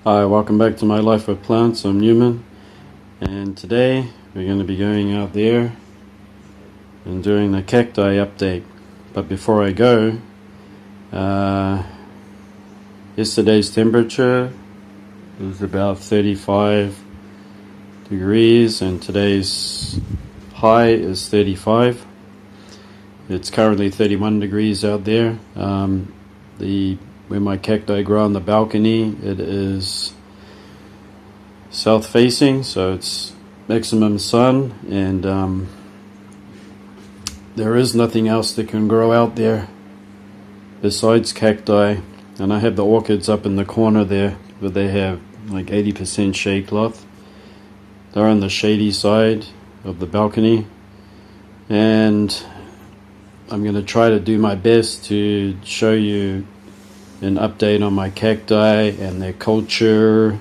Hi, welcome back to My Life with Plants. I'm Newman, and today we're going to be going out there and doing the cacti update. But before I go, yesterday's temperature was about 35 degrees and today's high is 35. It's currently 31 degrees out there. Where my cacti grow on the balcony, it is south facing, so it's maximum sun, and there is nothing else that can grow out there besides cacti. And I have the orchids up in the corner there, where they have like 80% shade cloth. They're on the shady side of the balcony, and I'm going to try to do my best to show you an update on my cacti and their culture,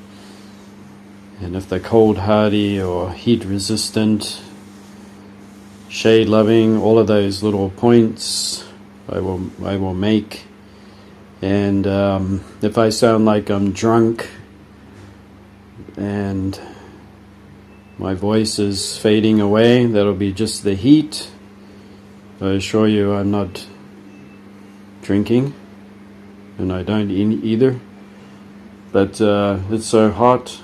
and if they're cold hardy or heat resistant, shade loving, all of those little points I will make. And if I sound like I'm drunk and my voice is fading away, that'll be just the heat. I assure you I'm not drinking, and I don't either, but it's so hot,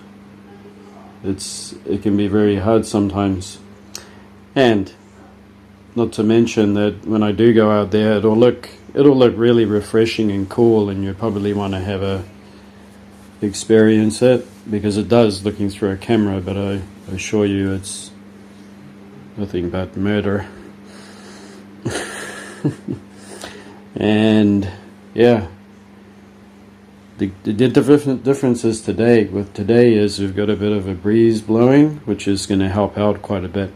it can be very hard sometimes. And not to mention that when I do go out there, it'll look really refreshing and cool, and you probably want to experience it, because it does, looking through a camera, but I assure you it's nothing but murder. And yeah, the differences today is we've got a bit of a breeze blowing, which is going to help out quite a bit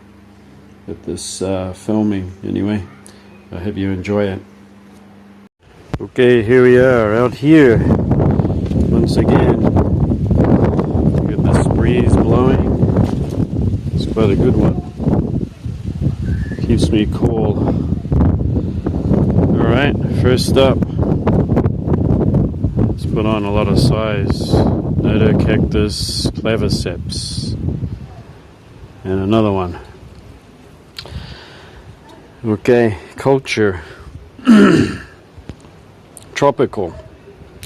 with this filming. Anyway, I hope you enjoy it. Okay, here we are out here once again. We've got this breeze blowing. It's quite a good one. Keeps me cool. Alright, first up, put on a lot of size, Cactus claviceps, and another one. Okay, culture. Tropical.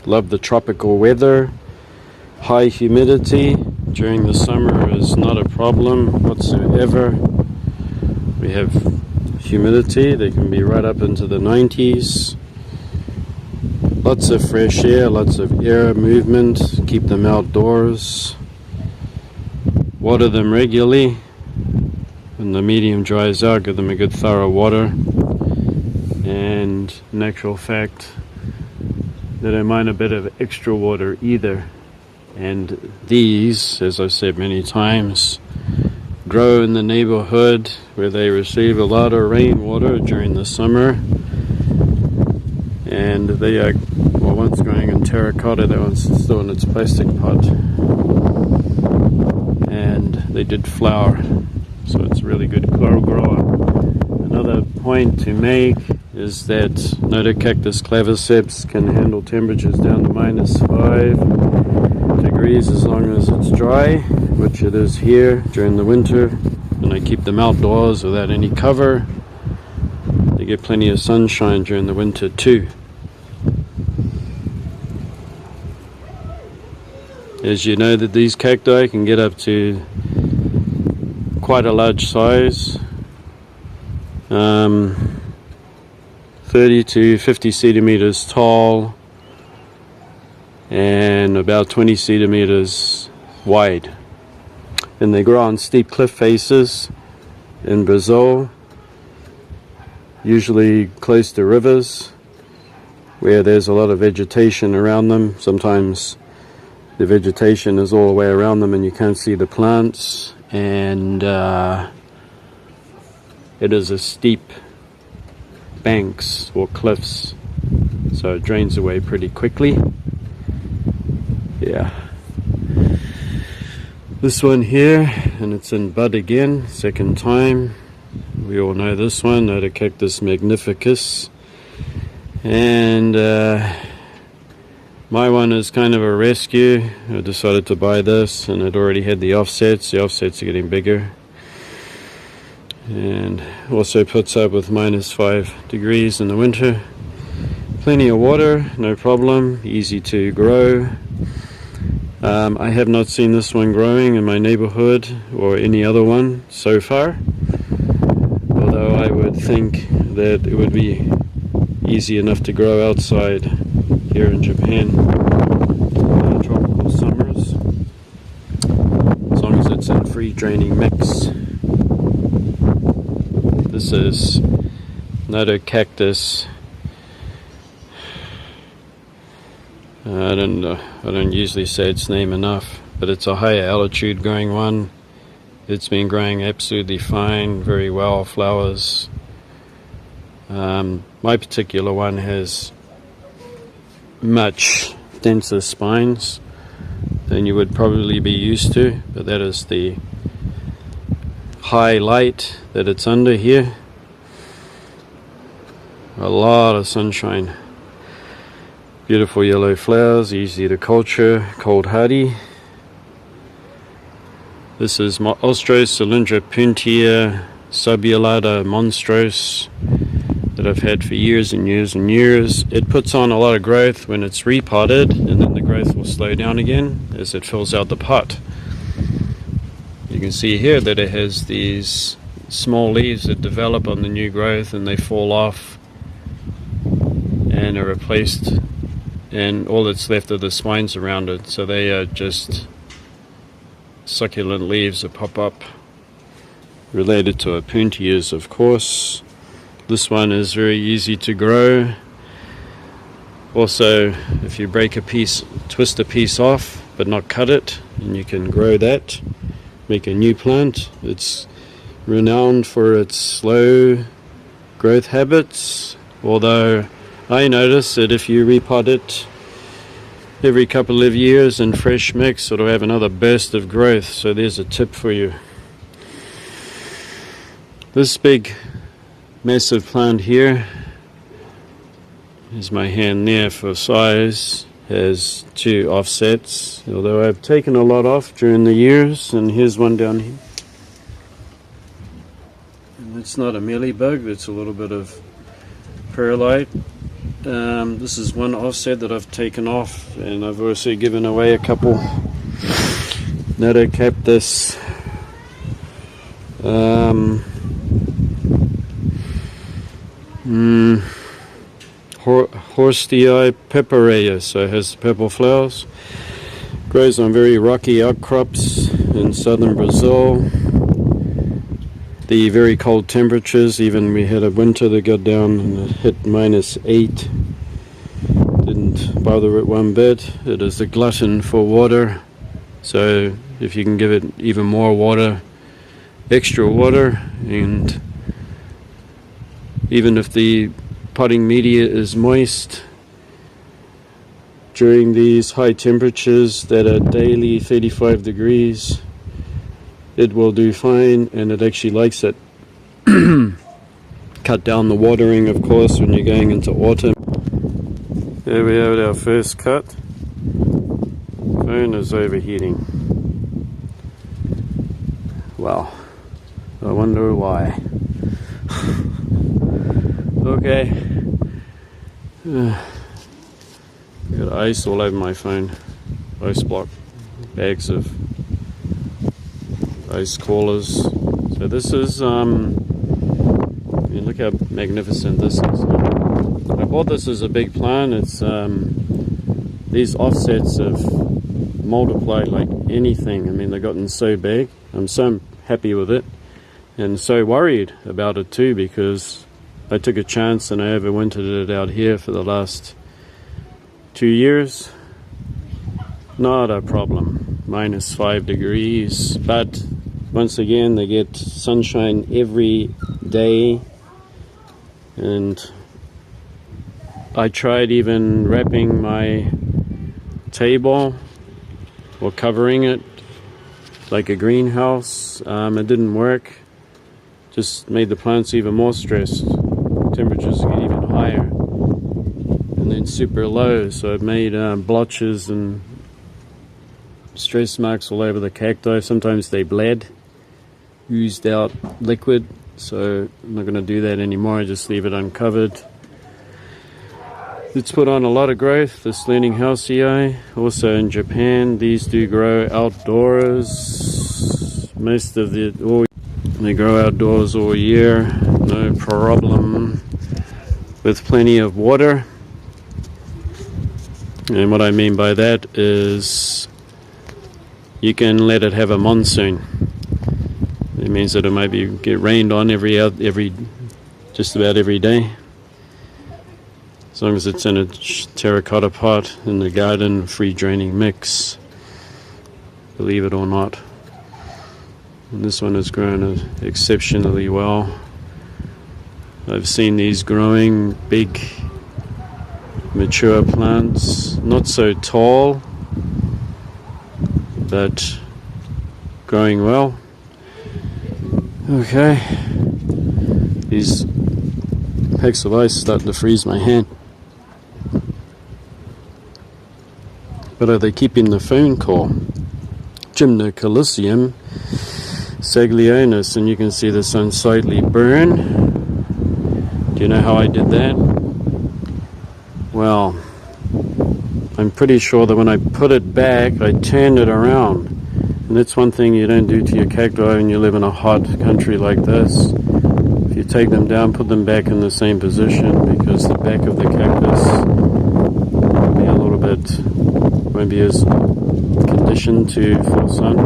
Love the tropical weather. High humidity during the summer is not a problem whatsoever. We have humidity, they can be right up into the 90s. Lots of fresh air, lots of air movement, keep them outdoors. Water them regularly. When the medium dries out, give them a good thorough water. And in actual fact, they don't mind a bit of extra water either. And these, as I've said many times, grow in the neighborhood where they receive a lot of rainwater during the summer. And they are, well, one's growing in terracotta, that one's still in its plastic pot. And they did flower, so it's a really good coral grower. Another point to make is that Cactus claviceps can handle temperatures down to -5 degrees as long as it's dry, which it is here during the winter. And I keep them outdoors without any cover. They get plenty of sunshine during the winter too. As you know, that these cacti can get up to quite a large size, 30 to 50 centimeters tall and about 20 centimeters wide. And they grow on steep cliff faces in Brazil, usually close to rivers where there's a lot of vegetation around them. Sometimes the vegetation is all the way around them and you can't see the plants, and it is a steep banks or cliffs, so it drains away pretty quickly. Yeah, this one here, and it's in bud again, second time. We all know this one, Cactus magnificus. And My one is kind of a rescue. I decided to buy this, and it already had the offsets. The offsets are getting bigger, and also puts up with -5 degrees in the winter. Plenty of water, no problem, easy to grow. I have not seen this one growing in my neighborhood or any other one so far, although I would think that it would be easy enough to grow outside here in Japan. Tropical summers, as long as it's in free draining mix. This is another cactus. I don't usually say its name enough, but it's a higher altitude growing one. It's been growing absolutely fine, very well, flowers. My particular one has much denser spines than you would probably be used to, but that is the high light that it's under here. A lot of sunshine. Beautiful yellow flowers, easy to culture, cold hardy. This is Ostros Cylindra puntia subulata monstros that I've had for years and years and years. It puts on a lot of growth when it's repotted, and then the growth will slow down again as it fills out the pot. You can see here that it has these small leaves that develop on the new growth, and they fall off and are replaced, and all that's left are the spines around it. So they are just succulent leaves that pop up, related to opuntias, of course. This one is very easy to grow. Also, if you break a piece, twist a piece off but not cut it, and you can grow that, make a new plant. It's renowned for its slow growth habits, although I notice that if you repot it every couple of years in fresh mix, it'll have another burst of growth. So there's a tip for you. This big massive plant here is my hand there for size, has 2 offsets, although I've taken a lot off during the years, and here's one down here. And it's not a mealybug, it's a little bit of perlite. This is one offset that I've taken off, and I've also given away a couple. Natto cactus. Horstii pepperea, so it has purple flowers. Grows on very rocky outcrops in southern Brazil. The very cold temperatures, even we had a winter that got down and it hit -8. Didn't bother it one bit. It is a glutton for water, so if you can give it even more water, extra water, and even if the potting media is moist during these high temperatures that are daily 35 degrees, it will do fine, and it actually likes it. Cut down the watering, of course, when you're going into autumn. There we have our first cut. Phone is overheating. Well, I wonder why. Okay. Got ice all over my phone. Ice block. Bags of ice coolers. So this is, I mean, look how magnificent this is. I bought this as a big plant. It's, these offsets have multiplied like anything. I mean, they've gotten so big. I'm so happy with it, and so worried about it too, because I took a chance and I overwintered it out here for the last 2 years. Not a problem. -5 degrees, but once again they get sunshine every day, and I tried even wrapping my table or covering it like a greenhouse. It didn't work. Just made the plants even more stressed. Temperatures get even higher. And then been super low, so I've made blotches and stress marks all over the cacti. Sometimes they bled, oozed out liquid, so I'm not going to do that anymore. I just leave it uncovered. It's put on a lot of growth, this leaning halcyon. Also in Japan, these do grow outdoors. Most of they grow outdoors all year, no problem, with plenty of water. And what I mean by that is you can let it have a monsoon. It means that it maybe get rained on just about every day. As long as it's in a terracotta pot in the garden, free draining mix, believe it or not. And this one has grown exceptionally well. I've seen these growing big, mature plants, not so tall, but growing well. Okay, these packs of ice starting to freeze my hand. But are they keeping the phone call? Gymnocalycium saglionis, and you can see this unsightly burn. Do you know how I did that? Well, I'm pretty sure that when I put it back, I turned it around. And that's one thing you don't do to your cacti when you live in a hot country like this. If you take them down, put them back in the same position, because the back of the cactus will be a little bit, won't be as conditioned to full sun.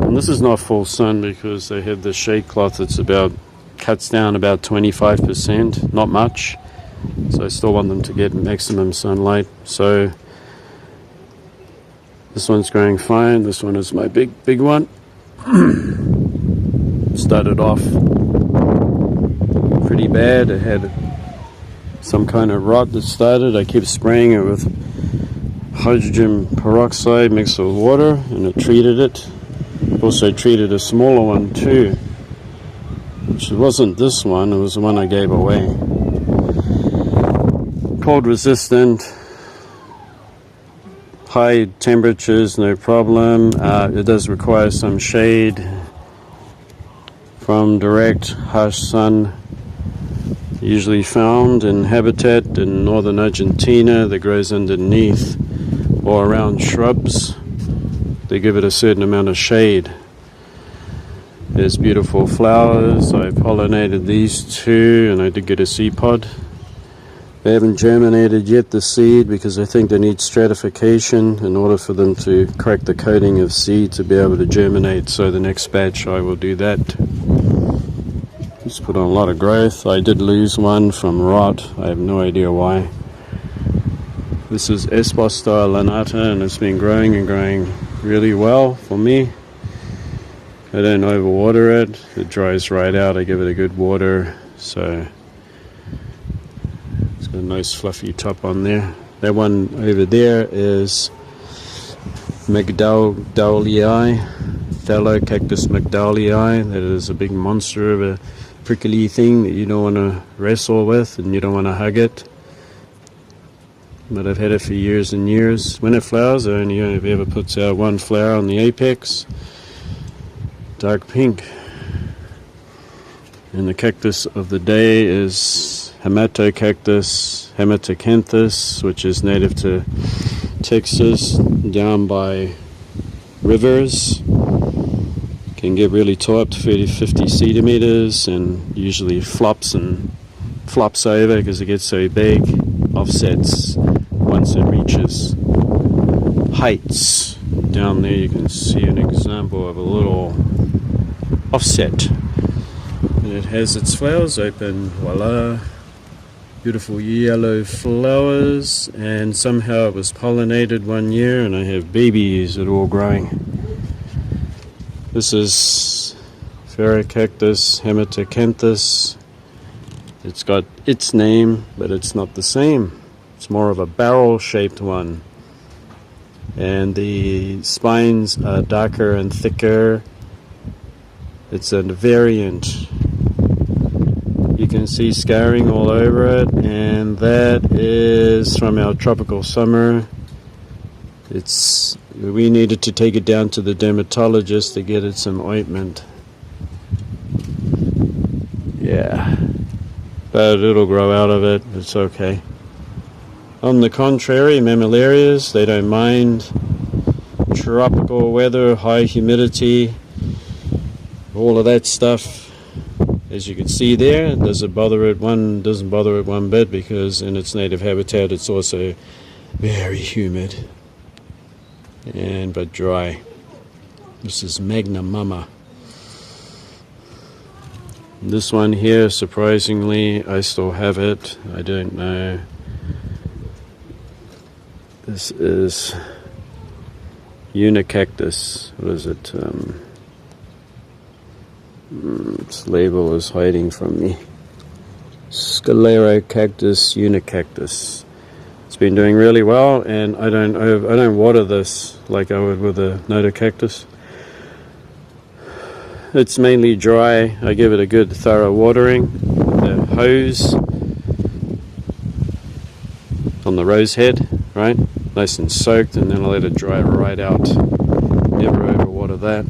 And this is not full sun because they have the shade cloth that's cuts down about 25%, not much. So I still want them to get maximum sunlight. So this one's growing fine. This one is my big one. Started off pretty bad. It had some kind of rot that started. I kept spraying it with hydrogen peroxide mixed with water, and it treated it. Also treated a smaller one too, which wasn't this one, it was the one I gave away. Cold resistant, high temperatures, no problem. It does require some shade from direct harsh sun, usually found in habitat in northern Argentina that grows underneath or around shrubs. They give it a certain amount of shade. There's beautiful flowers. I pollinated these two, and I did get a seed pod. They haven't germinated yet, the seed, because I think they need stratification in order for them to crack the coating of seed to be able to germinate. So the next batch I will do that. Just put on a lot of growth. I did lose one from rot. I have no idea why. This is Esposta lanata, and it's been growing and growing really well for me. I don't overwater it. It dries right out. I give it a good water. So it's got a nice fluffy top on there. That one over there is Migdalii, Phallocactus migdalii. That is a big monster of a prickly thing that you don't want to wrestle with and you don't want to hug it. But I've had it for years and years. When it flowers, it only ever puts out one flower on the apex, dark pink. And the cactus of the day is Haematocactus hematocanthus, which is native to Texas, down by rivers. Can get really tall, up to 30-50 centimeters, and usually flops over because it gets so big. Offsets once it reaches heights. Down there you can see an example of a little offset. And it has its flowers open, voila. Beautiful yellow flowers, and somehow it was pollinated one year, and I have babies that are all growing. This is Phallocactus hematocanthus. It's got its name, but it's not the same. It's more of a barrel-shaped one. And the spines are darker and thicker. It's a variant. You can see scarring all over it, and that is from our tropical summer. We needed to take it down to the dermatologist to get it some ointment. Yeah, but it'll grow out of it. It's okay. On the contrary, mammillarias, they don't mind tropical weather, high humidity, all of that stuff. As you can see there, it doesn't bother it one bit, because in its native habitat it's also very humid but dry. This is Magna Mama. This one here, surprisingly, I still have it. I don't know. This is Unicactus. What is it? Its label is hiding from me. Sclerocactus unicactus. It's been doing really well, and I don't water this like I would with a notocactus. It's mainly dry. I give it a good thorough watering with the hose on the rose head, right? Nice and soaked, and then I let it dry right out. Never overwater that.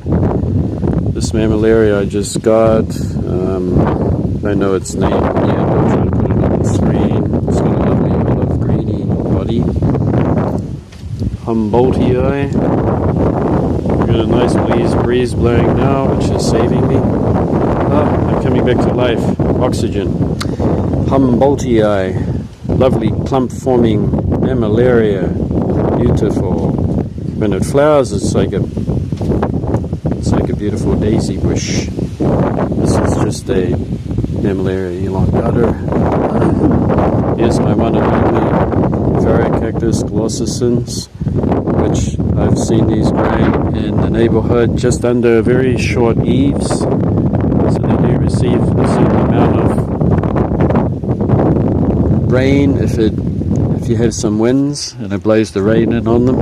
This mammillaria I just got, don't know its name yet, I'll try to put it on the screen. It's got a lovely olive greeny body. Humboldtii. We've got a nice breeze blowing now, which is saving me. I'm coming back to life. Oxygen. Humboldtii. Lovely clump forming mammillaria. Beautiful. When it flowers, it's like a beautiful daisy bush. This is just a mammillaria elongata. Here's my one and only Cactus glossicens, which I've seen these growing in the neighborhood just under very short eaves, so they do receive a certain amount of rain if you have some winds and it blows the rain in on them.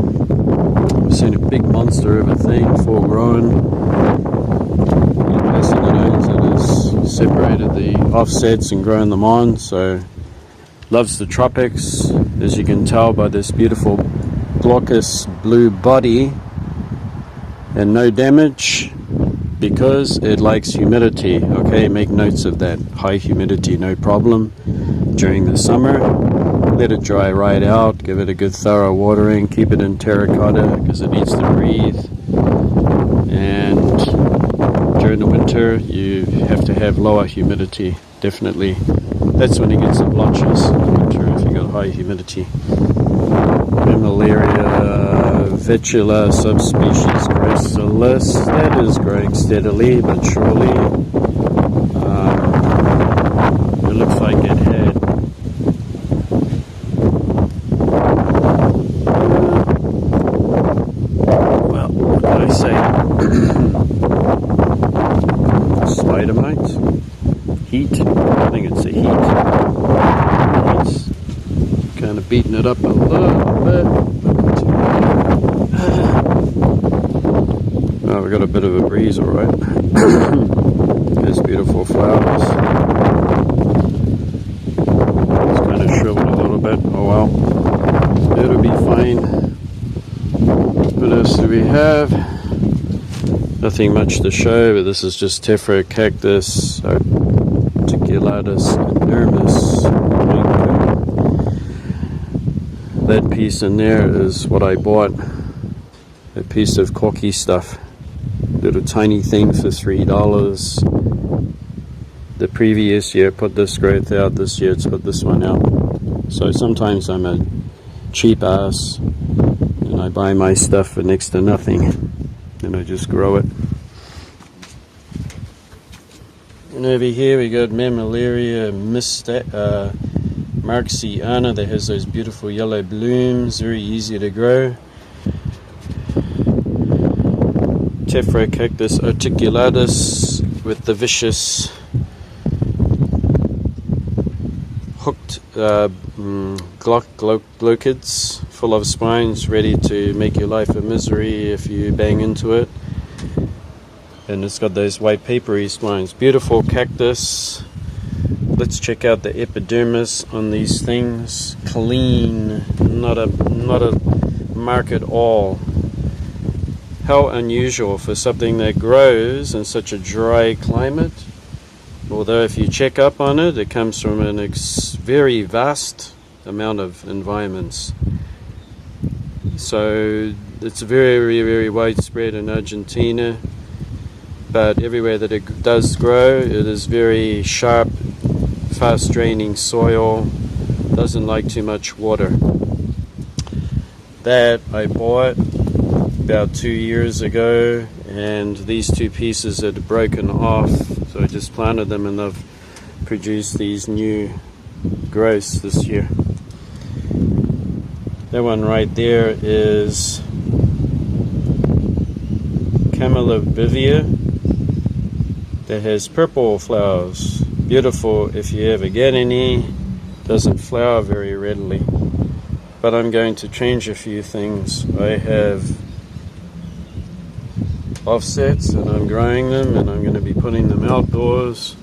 I've seen a big monster of a thing, full grown. The person that owns it has separated the offsets and grown them on, so loves the tropics, as you can tell by this beautiful glaucous blue body, and no damage because it likes humidity. Okay, make notes of that. High humidity, no problem during the summer. Let it dry right out, give it a good thorough watering, keep it in terracotta because it needs to breathe. And during the winter you have to have lower humidity, definitely. That's when it gets the blotches in the winter, if you got high humidity. Mammillaria vetula subspecies gracilis, that is growing steadily but surely. It looks like it had well, what did I say? Spider mites? Heat? I think it's the heat. It's kind of beating it up a little bit. Oh, we got a bit of a breeze, alright. There's beautiful flowers. It's kind of shriveled a little bit. Oh well. It'll be fine. What else do we have? Nothing much to show, but this is just Cactus articulatus enormous. That piece in there is what I bought. A piece of corky stuff. Little tiny thing for $3. The previous year put this growth out, this year it's put this one out. So sometimes I'm a cheap ass and I buy my stuff for next to nothing and I just grow it. And over here we got Mammillaria Marxiana that has those beautiful yellow blooms, very easy to grow. Cactus articulatus with the vicious hooked glochids full of spines ready to make your life a misery if you bang into it. And it's got those white papery spines. Beautiful cactus. let's check out the epidermis on these things. Clean, not a mark at all. How unusual for something that grows in such a dry climate. Although if you check up on it, it comes from a very vast amount of environments. So it's very, very widespread in Argentina, but everywhere that it does grow, it is very sharp, fast draining soil, doesn't like too much water. That I bought about 2 years ago, and these two pieces had broken off, so I just planted them and they've produced these new growths this year. That one right there is Camellia that has purple flowers. Beautiful if you ever get any. Doesn't flower very readily. But I'm going to change a few things. I have offsets and I'm growing them, and I'm going to be putting them outdoors,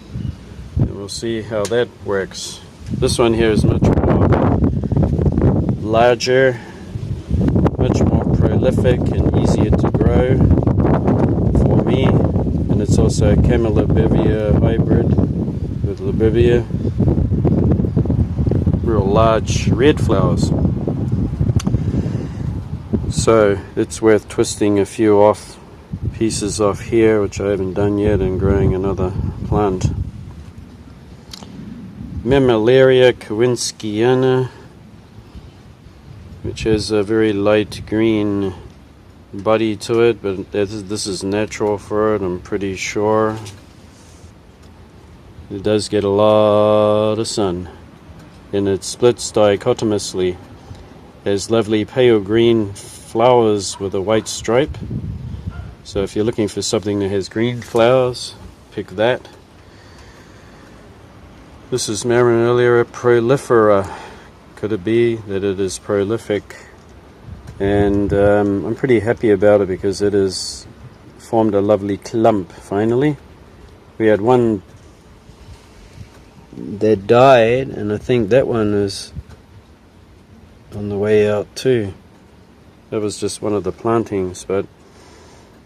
and we'll see how that works. This one here is much more larger, much more prolific and easier to grow for me, and it's also a Camellia hybrid with Libivia. Real large red flowers, so it's worth twisting a few pieces off here, which I haven't done yet, and growing another plant. Mammillaria kowinskiana, which has a very light green body to it, but this is natural for it, I'm pretty sure. It does get a lot of sun, and it splits dichotomously. Has lovely pale green flowers with a white stripe. So if you're looking for something that has green flowers, pick that. This is Mammillaria prolifera. Could it be that it is prolific? And I'm pretty happy about it because it has formed a lovely clump finally. We had one that died, and I think that one is on the way out too. That was just one of the plantings, but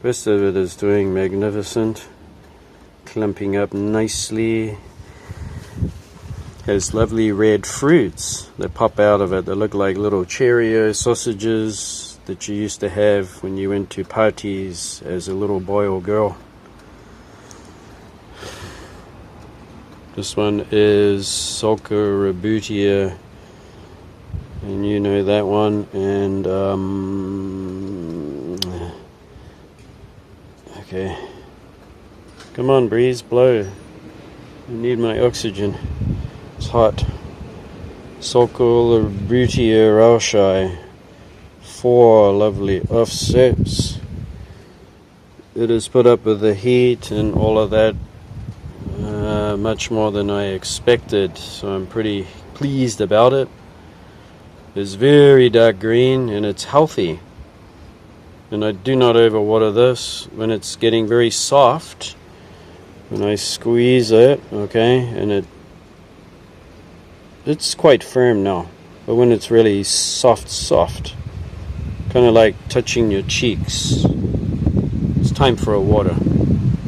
the rest of it is doing magnificent, clumping up nicely. Has lovely red fruits that pop out of it. They look like little Cheerio sausages that you used to have when you went to parties as a little boy or girl. This one is Sulcarabutia, and you know that one. And okay, come on, breeze, blow. I need my oxygen. It's hot. Sulcarabutia rauschii. 4 lovely offsets. It is put up with the heat and all of that much more than I expected, so I'm pretty pleased about it. It's very dark green and it's healthy, and I do not overwater this. When it's getting very soft, when I squeeze it, okay, and it's quite firm now, but when it's really soft, kind of like touching your cheeks, it's time for a water.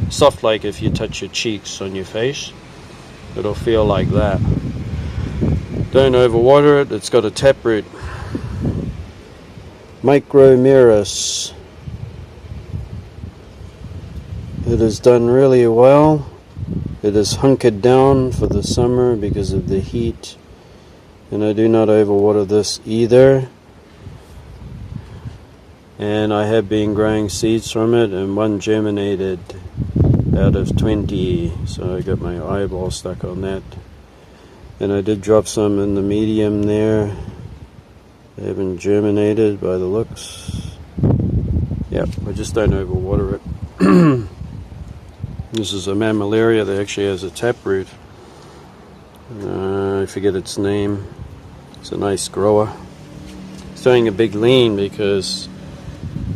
Soft like if you touch your cheeks on your face, it'll feel like that. Don't overwater it. It's got a taproot. Micromeris. It has done really well. It is hunkered down for the summer because of the heat, and I do not overwater this either. And I have been growing seeds from it, and one germinated out of 20, so I got my eyeball stuck on that. And I did drop some in the medium there. They haven't germinated by the looks. Yep, I just don't overwater it. This is a Mammillaria that actually has a taproot. I forget its name. It's a nice grower. It's doing a big lean because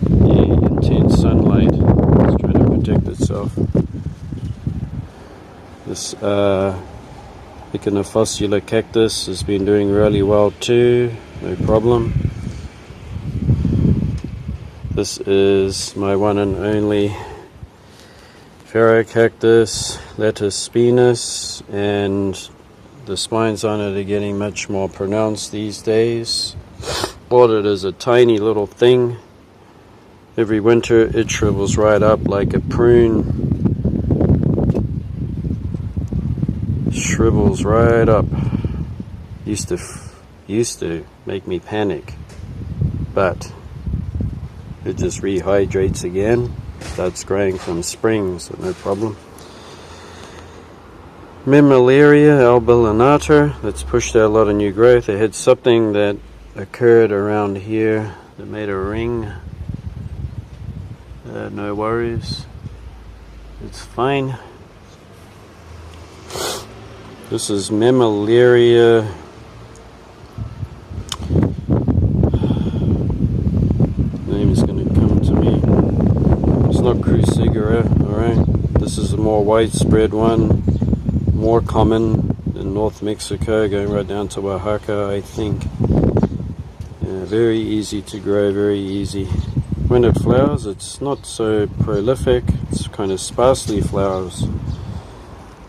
the intense sunlight is trying to protect itself. This Echinophylla cactus has been doing really well too, no problem. This is my one and only Cactus, lettuce spinus, and the spines on it are getting much more pronounced these days. Bought it as a tiny little thing. Every winter it shrivels right up like a prune. Shrivels right up. Used to make me panic, but it just rehydrates again. Starts growing from spring, so no problem. Mammillaria albilinata, that's pushed out a lot of new growth. It had something that occurred around here that made a ring. No worries, it's fine. This is Mammillaria. Name is going to come to me. It's not crucigra, alright. This is a more widespread one, more common in North Mexico, going right down to Oaxaca, I think. Yeah, very easy to grow, very easy. When it flowers, it's not so prolific, it's kind of sparsely flowers.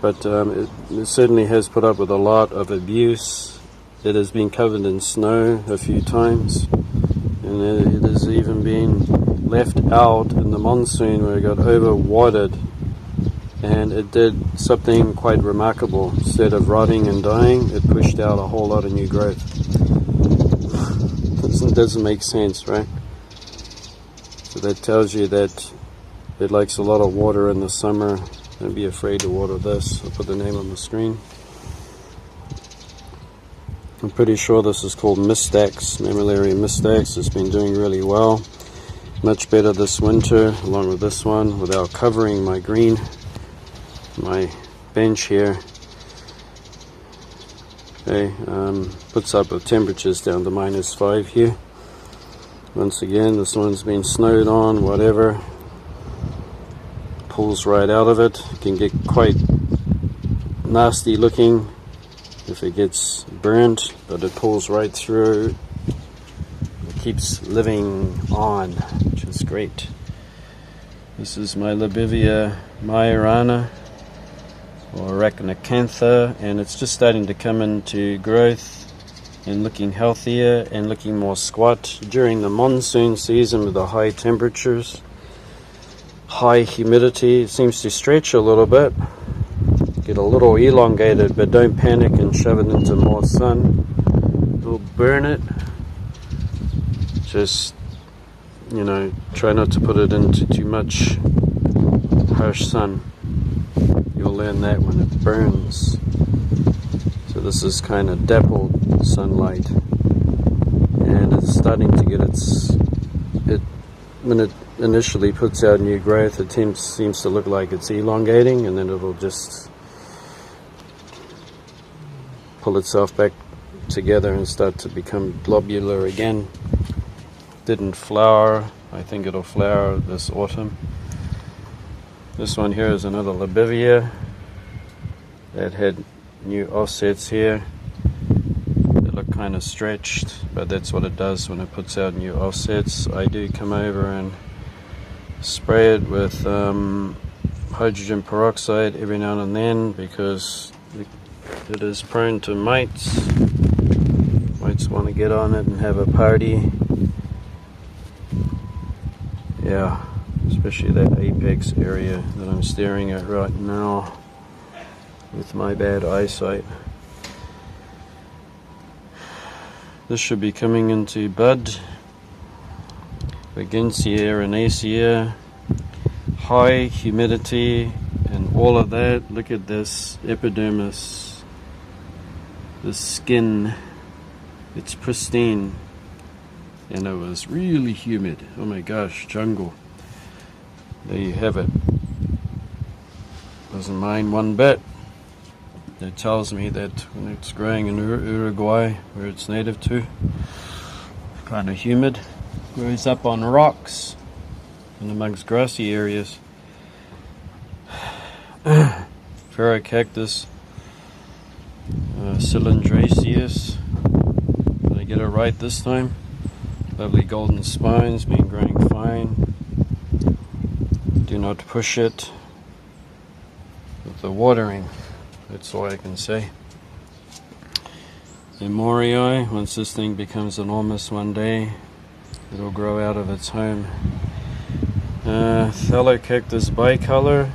But it certainly has put up with a lot of abuse. It has been covered in snow a few times, and it has even been left out in the monsoon where it got overwatered, and it did something quite remarkable. Instead of rotting and dying, it pushed out a whole lot of new growth. Doesn't make sense, right? So that tells you that it likes a lot of water in the summer. Don't be afraid to water this. I'll put the name on the screen. I'm pretty sure this is called Mistax, Mammillaria Mistax. It's been doing really well. Much better this winter, along with this one, without covering my my bench here. Okay, puts up with temperatures down to -5 here. Once again, this one's been snowed on, whatever. Pulls right out of it. It can get quite nasty looking if it gets burnt, but it pulls right through. It keeps living on, which is great. This is my Libivia majorana, or Arachnacantha, and it's just starting to come into growth and looking healthier and looking more squat during the monsoon season with the high temperatures. High humidity, it seems to stretch a little bit, get a little elongated, but don't panic and shove it into more sun. It'll burn it. Just, you know, try not to put it into too much harsh sun. You'll learn that when it burns. So this is kind of dappled sunlight, and it's starting to get when it initially puts out new growth, it seems to look like it's elongating, and then it'll just pull itself back together and start to become globular again. Didn't flower. I think it'll flower this autumn. This one here is another Libivia that had new offsets here. They look kind of stretched, but that's what it does when it puts out new offsets. I do come over and spray it with hydrogen peroxide every now and then, because it is prone to mites. Mites want to get on it and have a party. Yeah, especially that apex area that I'm staring at right now with my bad eyesight. This should be coming into bud. Vagencia renacea, high humidity and all of that. Look at this epidermis, the skin, it's pristine, and it was really humid. Oh my gosh, jungle. There you have it. Doesn't mind one bit. That tells me that when it's growing in Uruguay, where it's native to, kind of humid, grows up on rocks and amongst grassy areas. Cactus. cylindraceous. Did I get it right this time? Lovely golden spines, been growing fine. Do not push it with the watering. That's all I can say. The Morii, once this thing becomes enormous one day, it'll grow out of its home. Cactus bicolor,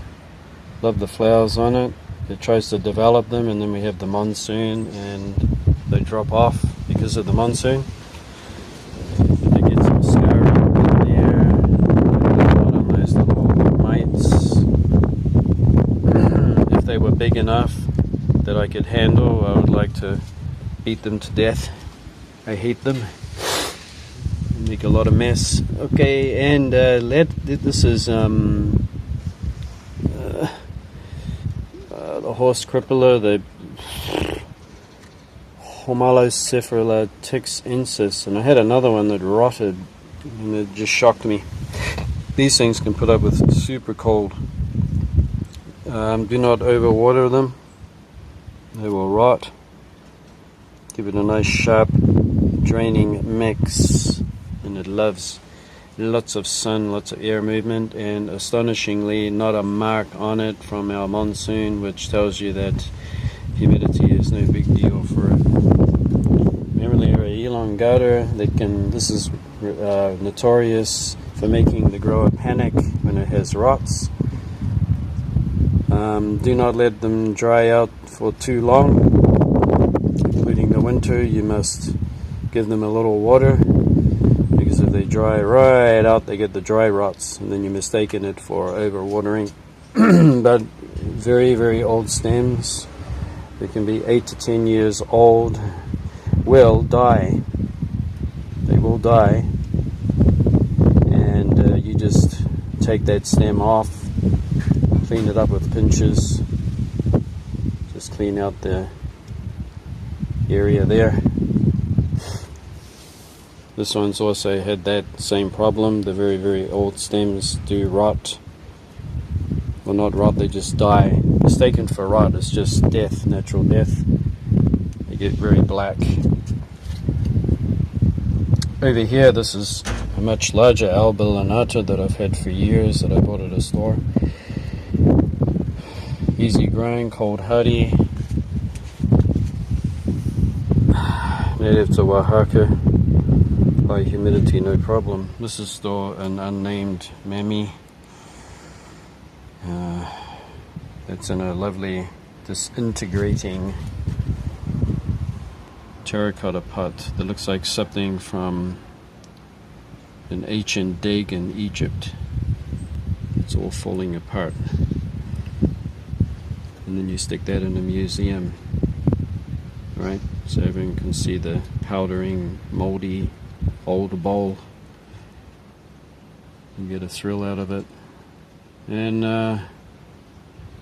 love the flowers on it. It tries to develop them, and then we have the monsoon, and they drop off because of the monsoon. They get some scouring in there, a lot of those little mites. If they were big enough that I could handle, I would like to beat them to death. I hate them. Make a lot of mess. Okay, and this is the horse crippler, the Homalocephala tixensis, and I had another one that rotted, and it just shocked me. These things can put up with super cold. Do not overwater them; they will rot. Give it a nice sharp draining mix, and it loves lots of sun, lots of air movement, and astonishingly not a mark on it from our monsoon, which tells you that humidity is no big deal for it. Mammillaria elongata, this is notorious for making the grower panic when it has rots. Do not let them dry out for too long. Including the winter, you must give them a little water, because if they dry right out, they get the dry rots, and then you're mistaking it for overwatering. But very, very old stems, they can be 8 to 10 years old, will die. They will die, and you just take that stem off, clean it up with pinches, just clean out the area there. This one's also had that same problem. The very, very old stems do rot. Well, not rot, they just die. Mistaken for rot, it's just death, natural death. They get very black. Over here, this is a much larger alba lanata that I've had for years, that I bought at a store. Easy growing, cold hardy. Native to Oaxaca. High humidity, no problem. This is still an unnamed mammy. It's in a lovely disintegrating terracotta pot that looks like something from an ancient dig in Egypt. It's all falling apart. And then you stick that in a museum, right? So everyone can see the powdering, moldy old bowl. You get a thrill out of it. And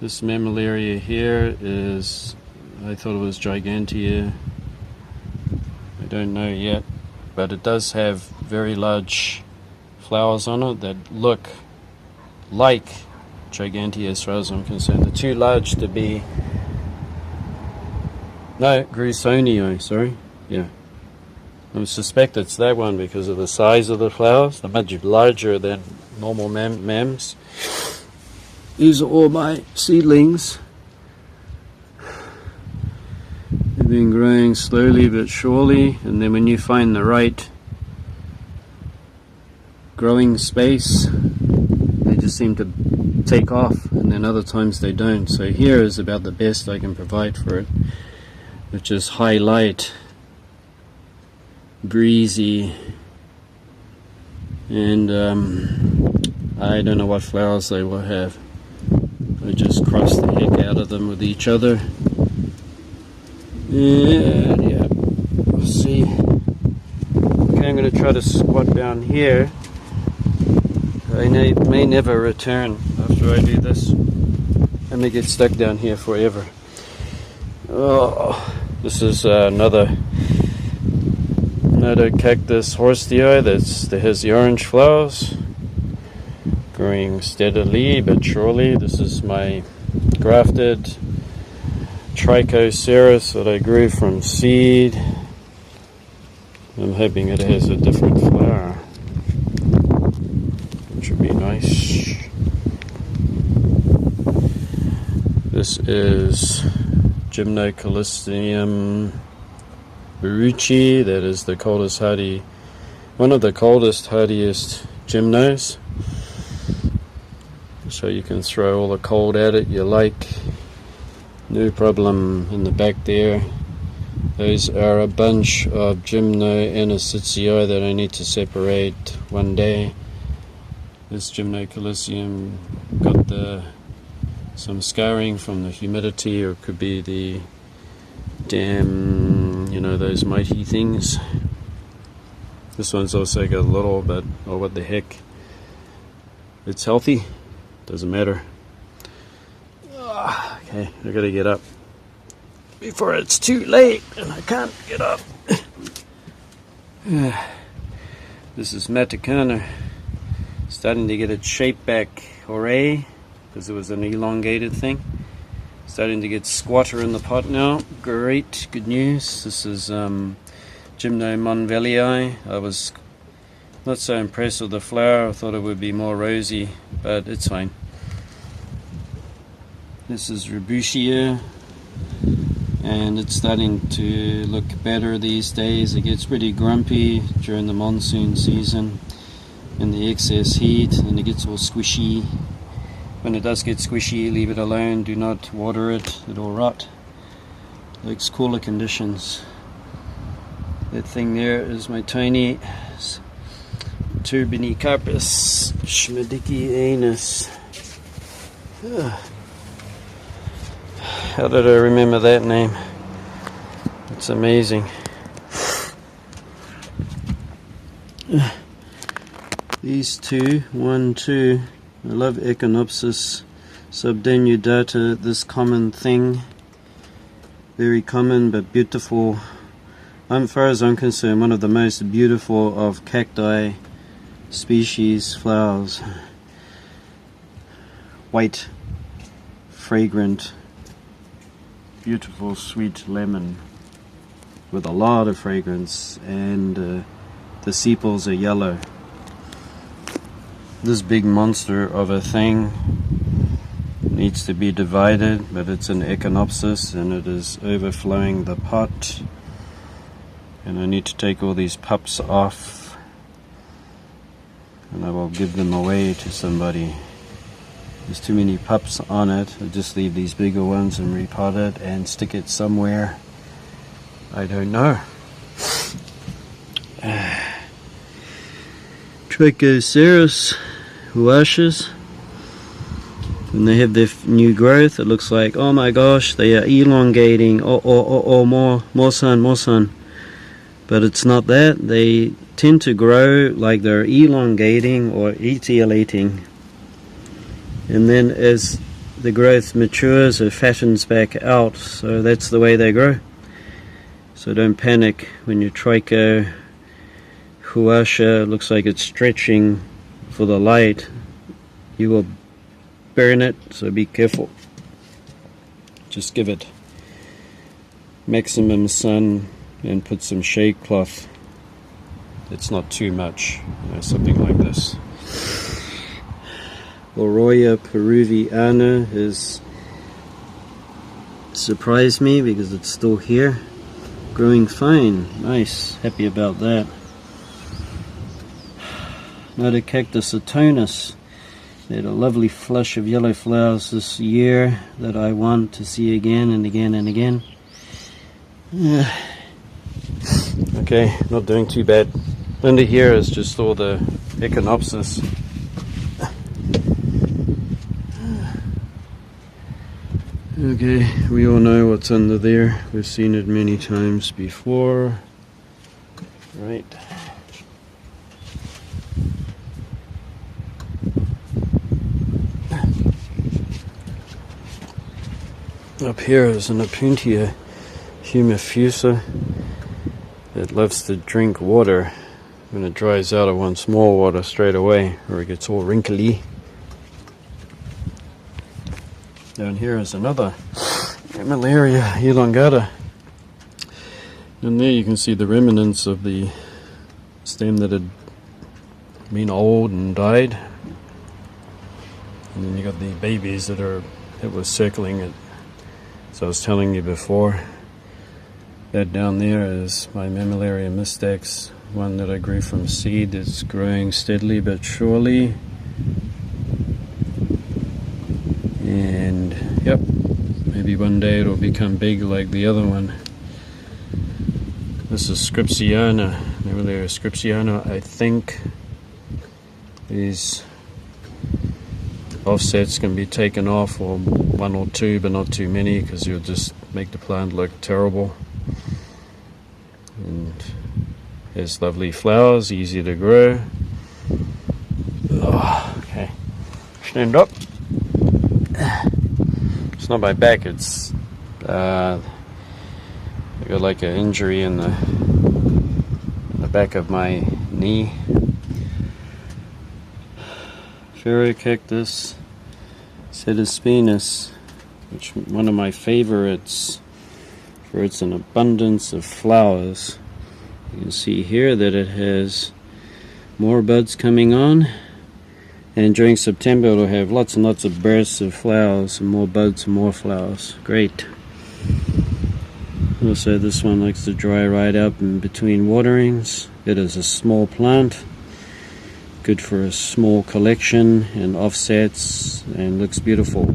this mammillaria here is, I thought it was Gigantea. I don't know yet, but it does have very large flowers on it that look like Gigantea as far as I'm concerned. They're too large to be, no, Grusonii, sorry, yeah. I suspect it's that one because of the size of the flowers. They're much larger than normal mams. These are all my seedlings. They've been growing slowly but surely, and then when you find the right growing space, they just seem to take off, and then other times they don't. So here is about the best I can provide for it, which is high light, breezy, and I don't know what flowers they will have. I just cross the heck out of them with each other, and yeah, we'll see. Okay, I'm going to try to squat down here. I may never return after I do this. I may get stuck down here forever. Oh, this is another cactus horstii that has the orange flowers, growing steadily but surely. This is my grafted Trichoceros that I grew from seed. I'm hoping it has a different flower, which would be nice. This is Gymnocalycium Baruchi. That is the coldest hardy, one of the coldest hardiest gymnos. So you can throw all the cold at it you like, no problem. In the back there, those are a bunch of Gymnoanacitiae that I need to separate one day. This Gymnocalycium got some scarring from the humidity, or it could be the damn, those mighty things. This one's also got a little, but oh, what the heck. It's healthy, doesn't matter. Okay, I gotta get up before it's too late and I can't get up. This is Matacana, starting to get its shape back. Hooray, because it was an elongated thing. Starting to get squatter in the pot now. Great, good news. This is Gymno Monvelii. I was not so impressed with the flower. I thought it would be more rosy, but it's fine. This is Rebutia, and it's starting to look better these days. It gets pretty grumpy during the monsoon season in the excess heat, and it gets all squishy. When it does get squishy, leave it alone. Do not water it, it'll rot. Likes cooler conditions. That thing there is my tiny Turbinicarpus schmidickianus. How did I remember that name? It's amazing. These two, 1, 2. I love Echinopsis subdenudata, this common thing. Very common but beautiful. As far as I'm concerned, one of the most beautiful of cacti species flowers. White, fragrant, beautiful sweet lemon with a lot of fragrance, and the sepals are yellow. This big monster of a thing needs to be divided, but it's an Echinopsis and it is overflowing the pot, and I need to take all these pups off and I will give them away to somebody. There's too many pups on it. I'll just leave these bigger ones and repot it and stick it somewhere. I don't know. Trichoceros huashes. When they have their new growth, it looks like, oh my gosh, they are elongating. More sun. But it's not that. They tend to grow like they're elongating or etiolating. And then as the growth matures, it fattens back out. So that's the way they grow. So don't panic when your tricho huasha looks like it's stretching for the light. You will burn it, so be careful. Just give it maximum sun and put some shade cloth. It's not too much, something like this. Oroya peruviana has surprised me because it's still here. Growing fine. Nice. Happy about that. Notocactus atonus. They had a lovely flush of yellow flowers this year that I want to see again and again and again. Okay, not doing too bad. Under here is just all the Echinopsis. Okay, we all know what's under there. We've seen it many times before. Right. Up here is an Opuntia humifusa that loves to drink water. When it dries out, it wants more water straight away, or it gets all wrinkly. Down here is another Mammillaria elongata. And there you can see the remnants of the stem that had been old and died. And then you got the babies that were circling it. So I was telling you before, that down there is my Mammillaria mystax, one that I grew from seed. It's growing steadily but surely. And yep, maybe one day it'll become big like the other one. This is Scripsiana, Mammillaria Scripsiana. I think these offsets can be taken off, or one or two, but not too many, because you'll just make the plant look terrible. And has lovely flowers, easy to grow. Oh, okay, stand up. It's not my back, it's I got like an injury in the back of my knee. Cactus Cetispinus, which one of my favorites for its an abundance of flowers. You can see here that it has more buds coming on, and during September it'll have lots and lots of bursts of flowers and more buds and more flowers. Great. Also, this one likes to dry right up in between waterings. It is a small plant, good for a small collection and offsets, and looks beautiful.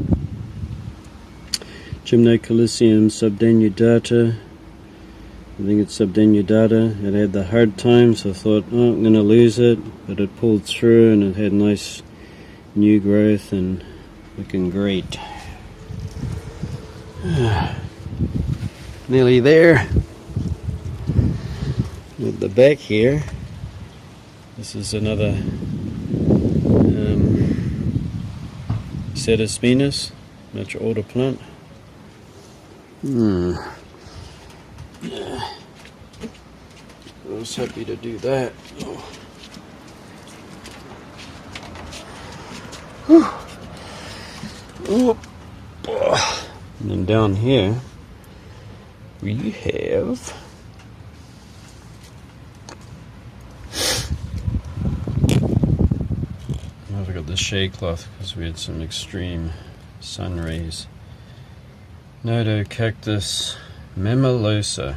Gymnocalycium subdenudata. I think it's subdenudata. It had the hard time, so I thought, oh, I'm going to lose it, but it pulled through and it had nice new growth and looking great. Nearly there. At the back here, this is another Cetispinus, much older plant. I was happy to do that. And then down here we have I've got the shade cloth because we had some extreme sun rays. Cactus Mammillaria.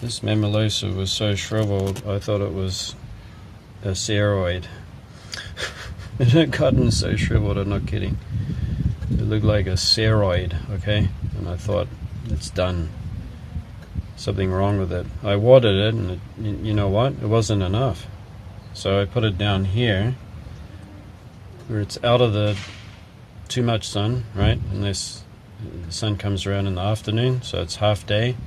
This Mammillaria was so shriveled I thought it was a ceroid. It had gotten so shriveled, I'm not kidding. It looked like a ceroid, okay? And I thought, it's done. Something wrong with it. I watered it, and you know what? It wasn't enough. So I put it down here, where it's out of the too much sun, right? Unless the sun comes around in the afternoon, so it's half day.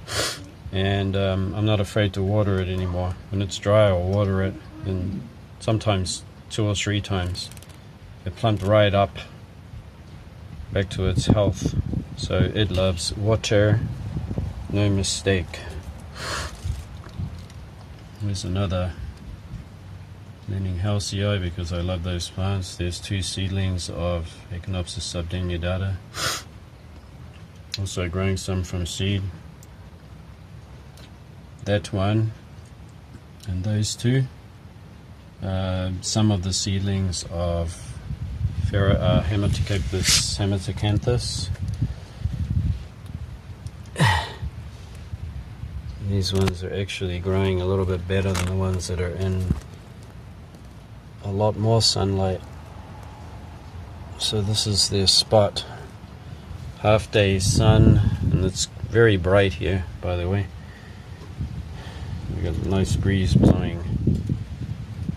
And I'm not afraid to water it anymore. When it's dry, I'll water it, and sometimes 2 or 3 times. It plumped right up, back to its health. So it loves water, no mistake. There's another leaning halcyon because I love those plants. There's 2 seedlings of Echinopsis subdenudata. Also growing some from seed. That one and those 2. Some of the seedlings of Hematocanthus. These ones are actually growing a little bit better than the ones that are in a lot more sunlight. So this is their spot. Half day sun, and it's very bright here, by the way. We got a nice breeze blowing.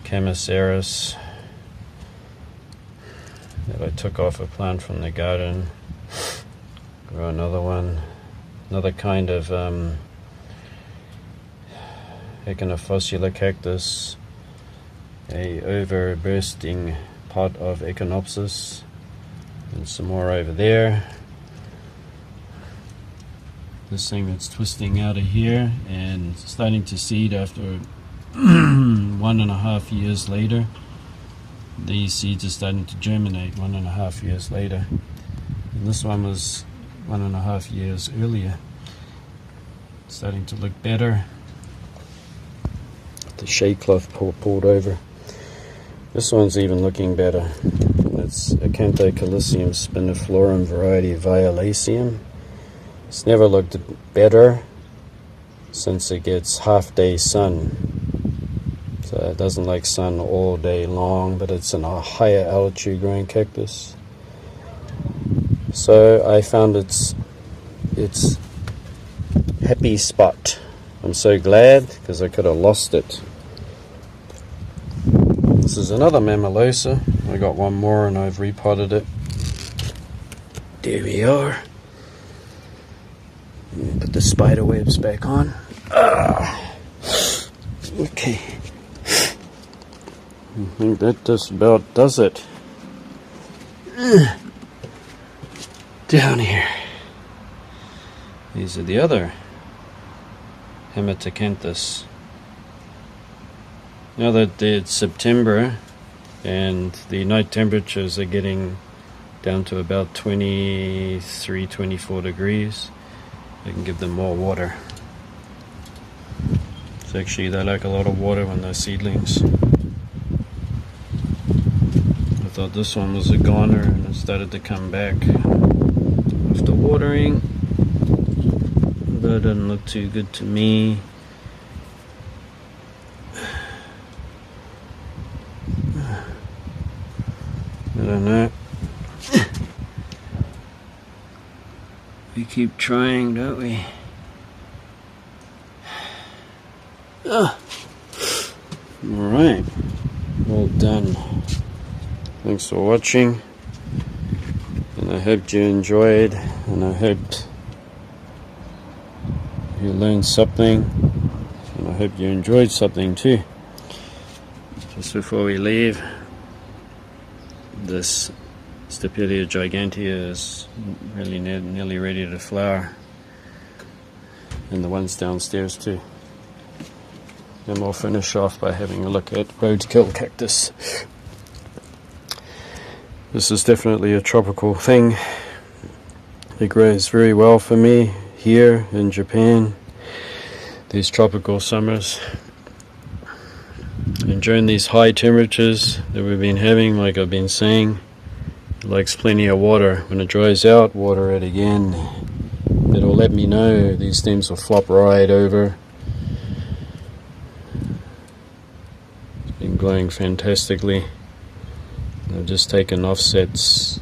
Camaceris that I took off a plant from the garden. Grow another one, another kind of Echinophossula cactus, a overbursting pot of Echinopsis, and some more over there. This thing that's twisting out of here and starting to seed after 1.5 years later. These seeds are starting to germinate 1.5 years later. And this one was 1.5 years earlier. It's starting to look better. The shade cloth pulled over. This one's even looking better. It's Acanthocalicium spiniflorum variety violaceum. It's never looked better since it gets half-day sun. So it doesn't like sun all day long, but it's in a higher altitude growing cactus. So I found its happy spot. I'm so glad, because I could have lost it. This is another Mammulosa. I got one more and I've repotted it. There we are. Put the spider webs back on. Okay. I think that just about does it. Down here. These are the other Hematocanthus. Now that it's September and the night temperatures are getting down to about 23, 24 degrees, I can give them more water. It's actually, they like a lot of water when they're seedlings. I thought this one was a goner and it started to come back after watering, but it didn't look too good to me. I don't know. We keep trying, don't we? Alright. Well done. Thanks for watching. And I hope you enjoyed. And I hoped you learned something. And I hope you enjoyed something too. Just before we leave, this Stapelia gigantea is really nearly ready to flower, and the ones downstairs too. And we'll finish off by having a look at roadkill cactus. This is definitely a tropical thing. It grows very well for me here in Japan, these tropical summers. And during these high temperatures that we've been having, like I've been saying, it likes plenty of water. When it dries out, water it again. It'll let me know. These stems will flop right over. It's been growing fantastically. I've just taken offsets,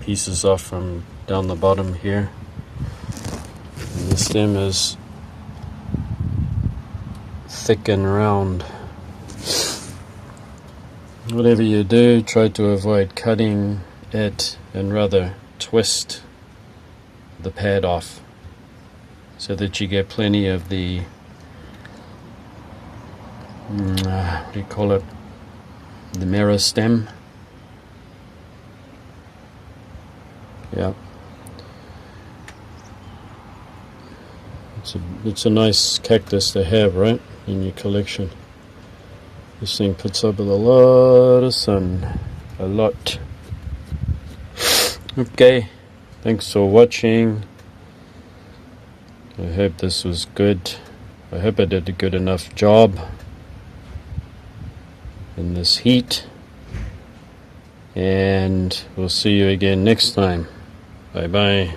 pieces off from down the bottom here. And the stem is thick and round. Whatever you do, try to avoid cutting it and rather twist the pad off so that you get plenty of the what do you call it, the meristem. Yeah, it's a nice cactus to have, right, in your collection. This thing puts up with a lot of sun. A lot. Okay. Thanks for watching. I hope this was good. I hope I did a good enough job in this heat. And we'll see you again next time. Bye bye.